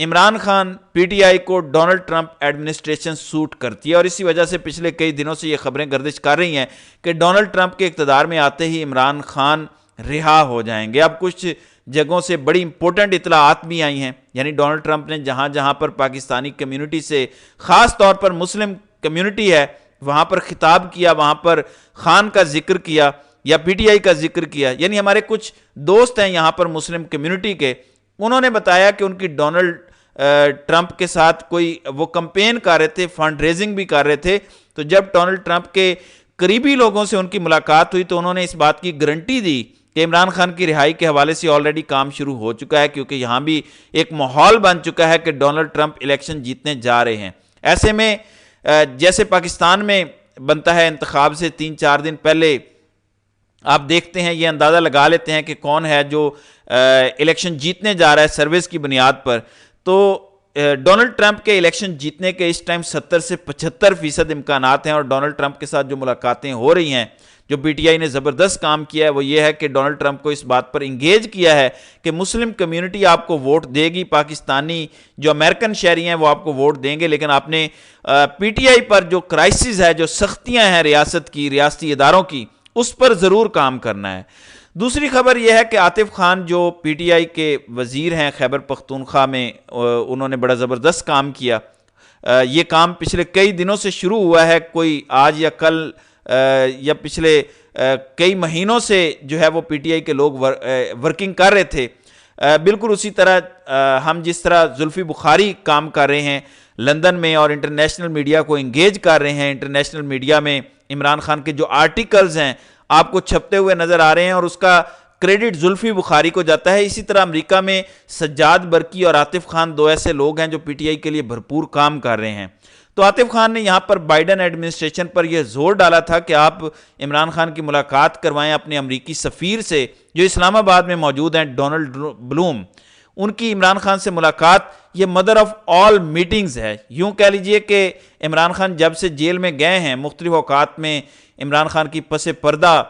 Imran Khan P T I کو Donald Trump administration suit کرتی ہے، اور اسی وجہ سے پچھلے کئی دنوں سے یہ خبریں گردش کر رہی ہیں کہ ڈونلڈ ٹرمپ کے اقتدار میں آتے ہی عمران خان رہا ہو جائیں گے۔ اب کچھ جگہوں سے بڑی امپورٹنٹ اطلاعات بھی آئی ہیں، یعنی ڈونلڈ ٹرمپ نے جہاں جہاں پر پاکستانی کمیونٹی سے، خاص طور پر مسلم کمیونٹی ہے، وہاں پر خطاب کیا، وہاں پر خان کا ذکر کیا یا پی ٹی آئی کا ذکر کیا۔ یعنی ہمارے کچھ دوست ہیں یہاں پر مسلم کمیونٹی کے، انہوں نے بتایا کہ ان کی ڈونلڈ ٹرمپ کے ساتھ کوئی وہ کمپین کر رہے تھے، فنڈ ریزنگ بھی کر رہے تھے، تو جب ڈونلڈ ٹرمپ کے قریبی لوگوں سے ان کی ملاقات ہوئی تو انہوں نے اس بات کی گارنٹی دی کہ عمران خان کی رہائی کے حوالے سے آلریڈی کام شروع ہو چکا ہے، کیونکہ یہاں بھی ایک ماحول بن چکا ہے کہ ڈونلڈ ٹرمپ الیکشن جیتنے جا رہے ہیں۔ ایسے میں جیسے پاکستان میں بنتا ہے انتخاب سے 3-4 دن پہلے آپ دیکھتے ہیں، یہ اندازہ لگا لیتے ہیں کہ کون ہے جو الیکشن جیتنے جا رہا ہے سروس کی بنیاد پر، تو ڈونلڈ ٹرمپ کے الیکشن جیتنے کے اس ٹائم 70 سے 75% امکانات ہیں، اور ڈونلڈ ٹرمپ کے ساتھ جو ملاقاتیں ہو رہی ہیں، جو پی ٹی آئی نے زبردست کام کیا ہے وہ یہ ہے کہ ڈونلڈ ٹرمپ کو اس بات پر انگیج کیا ہے کہ مسلم کمیونٹی آپ کو ووٹ دے گی، پاکستانی جو امریکن شہری ہیں وہ آپ کو ووٹ دیں گے، لیکن آپ نے پی ٹی آئی پر جو کرائسس ہے، جو سختیاں ہیں ریاست کی، ریاستی اداروں کی، اس پر ضرور کام کرنا ہے۔ دوسری خبر یہ ہے کہ عاطف خان جو پی ٹی آئی کے وزیر ہیں خیبر پختونخوا میں، انہوں نے بڑا زبردست کام کیا۔ یہ کام پچھلے کئی دنوں سے شروع ہوا ہے، کوئی آج یا کل یا پچھلے کئی مہینوں سے جو ہے وہ پی ٹی آئی کے لوگ ورکنگ کر رہے تھے۔ بالکل اسی طرح ہم جس طرح زلفی بخاری کام کر رہے ہیں لندن میں اور انٹرنیشنل میڈیا کو انگیج کر رہے ہیں، انٹرنیشنل میڈیا میں عمران خان کے جو آرٹیکلز ہیں آپ کو چھپتے ہوئے نظر آ رہے ہیں اور اس کا کریڈٹ زلفی بخاری کو جاتا ہے، اسی طرح امریکہ میں سجاد برقی اور عاطف خان دو ایسے لوگ ہیں جو پی ٹی آئی کے لیے بھرپور کام کر رہے ہیں۔ تو عاطف خان نے یہاں پر بائیڈن ایڈمنسٹریشن پر یہ زور ڈالا تھا کہ آپ عمران خان کی ملاقات کروائیں اپنے امریکی سفیر سے جو اسلام آباد میں موجود ہیں، ڈونلڈ بلوم۔ ان کی عمران خان سے ملاقات یہ مدر آف آل میٹنگز ہے۔ یوں کہہ لیجئے کہ عمران خان جب سے جیل میں گئے ہیں، مختلف اوقات میں عمران خان کی پس پردہ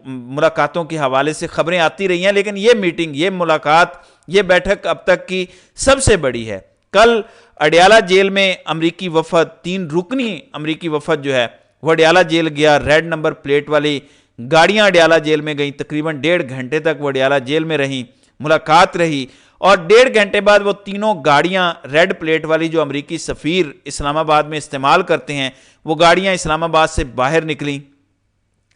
ملاقاتوں کے حوالے سے خبریں آتی رہی ہیں، لیکن یہ میٹنگ، یہ ملاقات، یہ بیٹھک اب تک کی سب سے بڑی ہے۔ کل اڈیالہ جیل میں امریکی وفد، 3 رکنی امریکی وفد جو ہے وہ اڈیالہ جیل گیا، ریڈ نمبر پلیٹ والی گاڑیاں اڈیالہ جیل میں گئیں، تقریباً 1.5 گھنٹے تک وہ اڈیالہ جیل میں رہیں، ملاقات رہی، اور 1.5 گھنٹے بعد وہ تینوں گاڑیاں ریڈ پلیٹ والی جو امریکی سفیر اسلام آباد میں استعمال کرتے ہیں، وہ گاڑیاں اسلام آباد سے باہر نکلیں،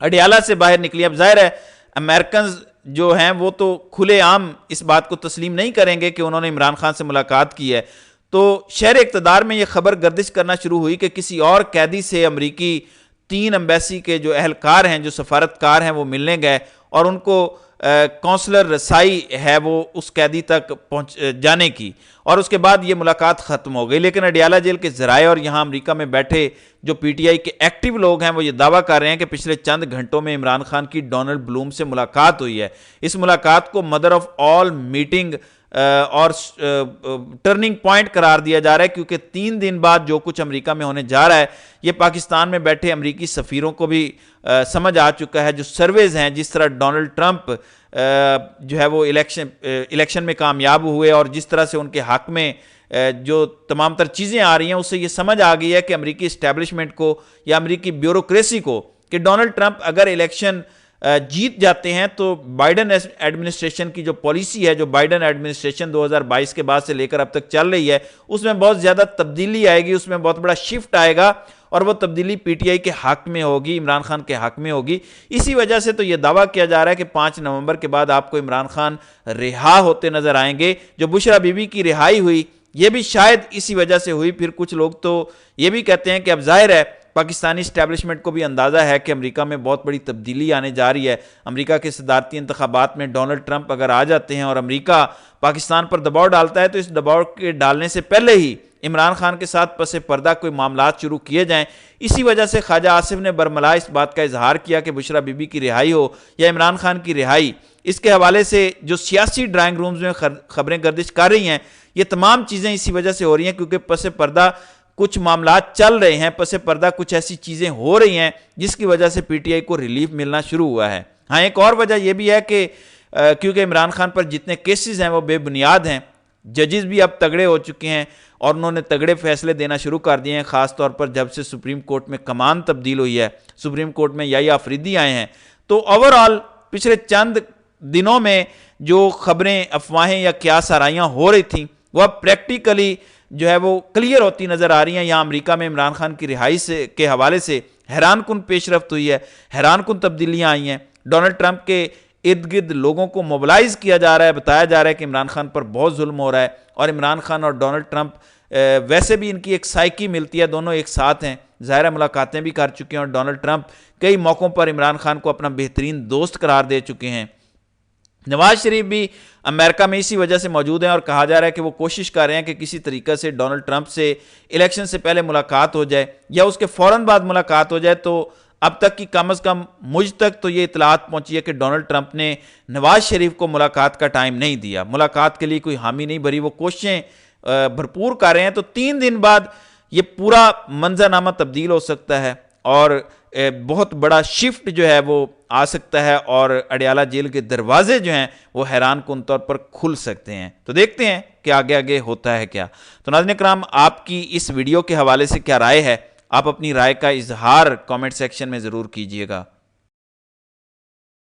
اڈیالہ سے باہر نکلی۔ اب ظاہر ہے امریکنز جو ہیں وہ تو کھلے عام اس بات کو تسلیم نہیں کریں گے کہ انہوں نے عمران خان سے ملاقات کی ہے، تو شہر اقتدار میں یہ خبر گردش کرنا شروع ہوئی کہ کسی اور قیدی سے امریکی 3 ایمبیسی کے جو اہلکار ہیں، جو سفارتکار ہیں، وہ ملنے گئے اور ان کو کونسلر رسائی ہے وہ اس قیدی تک پہنچ جانے کی، اور اس کے بعد یہ ملاقات ختم ہو گئی۔ لیکن اڈیالہ جیل کے ذرائع اور یہاں امریکہ میں بیٹھے جو پی ٹی آئی کے ایکٹیو لوگ ہیں وہ یہ دعویٰ کر رہے ہیں کہ پچھلے چند گھنٹوں میں عمران خان کی ڈونلڈ بلوم سے ملاقات ہوئی ہے۔ اس ملاقات کو مدر آف آل میٹنگ اور ٹرننگ پوائنٹ قرار دیا جا رہا ہے، کیونکہ 3 دن بعد جو کچھ امریکہ میں ہونے جا رہا ہے یہ پاکستان میں بیٹھے امریکی سفیروں کو بھی سمجھ آ چکا ہے۔ جو سرویز ہیں، جس طرح ڈونلڈ ٹرمپ جو ہے وہ الیکشن میں کامیاب ہوئے اور جس طرح سے ان کے حق میں جو تمام تر چیزیں آ رہی ہیں، اس سے یہ سمجھ آ گئی ہے کہ امریکی اسٹیبلشمنٹ کو یا امریکی بیوروکریسی کو کہ ڈونلڈ ٹرمپ اگر الیکشن جیت جاتے ہیں تو بائیڈن ایڈمنسٹریشن کی جو پالیسی ہے، جو بائیڈن ایڈمنسٹریشن 2022 کے بعد سے لے کر اب تک چل رہی ہے، اس میں بہت زیادہ تبدیلی آئے گی، اس میں بہت بڑا شفٹ آئے گا، اور وہ تبدیلی پی ٹی آئی کے حق میں ہوگی، عمران خان کے حق میں ہوگی۔ اسی وجہ سے تو یہ دعویٰ کیا جا رہا ہے کہ 5 نومبر کے بعد آپ کو عمران خان رہا ہوتے نظر آئیں گے۔ جو بشرا بی بی کی رہائی ہوئی یہ بھی شاید اسی وجہ سے ہوئی۔ پھر کچھ لوگ تو یہ بھی کہتے ہیں کہ اب ظاہر ہے پاکستانی اسٹیبلشمنٹ کو بھی اندازہ ہے کہ امریکہ میں بہت بڑی تبدیلی آنے جا رہی ہے۔ امریکہ کے صدارتی انتخابات میں ڈونلڈ ٹرمپ اگر آ جاتے ہیں اور امریکہ پاکستان پر دباؤ ڈالتا ہے تو اس دباؤ کے ڈالنے سے پہلے ہی عمران خان کے ساتھ پس پردہ کوئی معاملات شروع کیے جائیں۔ اسی وجہ سے خواجہ آصف نے برملا اس بات کا اظہار کیا کہ بشرا بی بی کی رہائی ہو یا عمران خان کی رہائی، اس کے حوالے سے جو سیاسی ڈرائنگ رومز میں خبریں گردش کر رہی ہیں، یہ تمام چیزیں اسی وجہ سے ہو رہی ہیں کیونکہ پس پردہ کچھ معاملات چل رہے ہیں، پس پردہ کچھ ایسی چیزیں ہو رہی ہیں جس کی وجہ سے پی ٹی آئی کو ریلیف ملنا شروع ہوا ہے۔ ہاں، ایک اور وجہ یہ بھی ہے کہ کیونکہ عمران خان پر جتنے کیسز ہیں وہ بے بنیاد ہیں، ججز بھی اب تگڑے ہو چکے ہیں اور انہوں نے تگڑے فیصلے دینا شروع کر دیے ہیں، خاص طور پر جب سے سپریم کورٹ میں کمان تبدیل ہوئی ہے، سپریم کورٹ میں یحییٰ آفریدی آئے ہیں۔ تو اوورآل پچھلے چند دنوں میں جو خبریں، افواہیں یا قیاس آرائیاں ہو رہی تھیں وہ اب پریکٹیکلی جو ہے وہ کلیئر ہوتی نظر آ رہی ہیں۔ یہاں امریکہ میں عمران خان کی رہائی کے حوالے سے حیران کن پیش رفت ہوئی ہے، حیران کن تبدیلیاں آئی ہیں۔ ڈونلڈ ٹرمپ کے ارد گرد لوگوں کو موبلائز کیا جا رہا ہے، بتایا جا رہا ہے کہ عمران خان پر بہت ظلم ہو رہا ہے، اور عمران خان اور ڈونلڈ ٹرمپ ویسے بھی ان کی ایک سائیکی ملتی ہے، دونوں ایک ساتھ ہیں، ظاہرہ ملاقاتیں بھی کر چکے ہیں، اور ڈونلڈ ٹرمپ کئی موقعوں پر عمران خان کو اپنا بہترین دوست قرار دے چکے ہیں۔ نواز شریف بھی امریکہ میں اسی وجہ سے موجود ہیں، اور کہا جا رہا ہے کہ وہ کوشش کر رہے ہیں کہ کسی طریقے سے ڈونلڈ ٹرمپ سے الیکشن سے پہلے ملاقات ہو جائے یا اس کے فوراً بعد ملاقات ہو جائے۔ تو اب تک کی کم از کم مجھ تک تو یہ اطلاعات پہنچی ہے کہ ڈونلڈ ٹرمپ نے نواز شریف کو ملاقات کا ٹائم نہیں دیا، ملاقات کے لیے کوئی حامی نہیں بھری، وہ کوششیں بھرپور کر رہے ہیں۔ تو 3 دن بعد یہ پورا منظرنامہ تبدیل ہو سکتا ہے اور بہت بڑا شفٹ جو ہے وہ آ سکتا ہے، اور اڈیالہ جیل کے دروازے جو ہیں وہ حیران کن طور پر کھل سکتے ہیں۔ تو دیکھتے ہیں کہ آگے آگے ہوتا ہے کیا۔ تو ناظرین کرام، آپ کی اس ویڈیو کے حوالے سے کیا رائے ہے؟ آپ اپنی رائے کا اظہار کامنٹ سیکشن میں ضرور کیجئے گا۔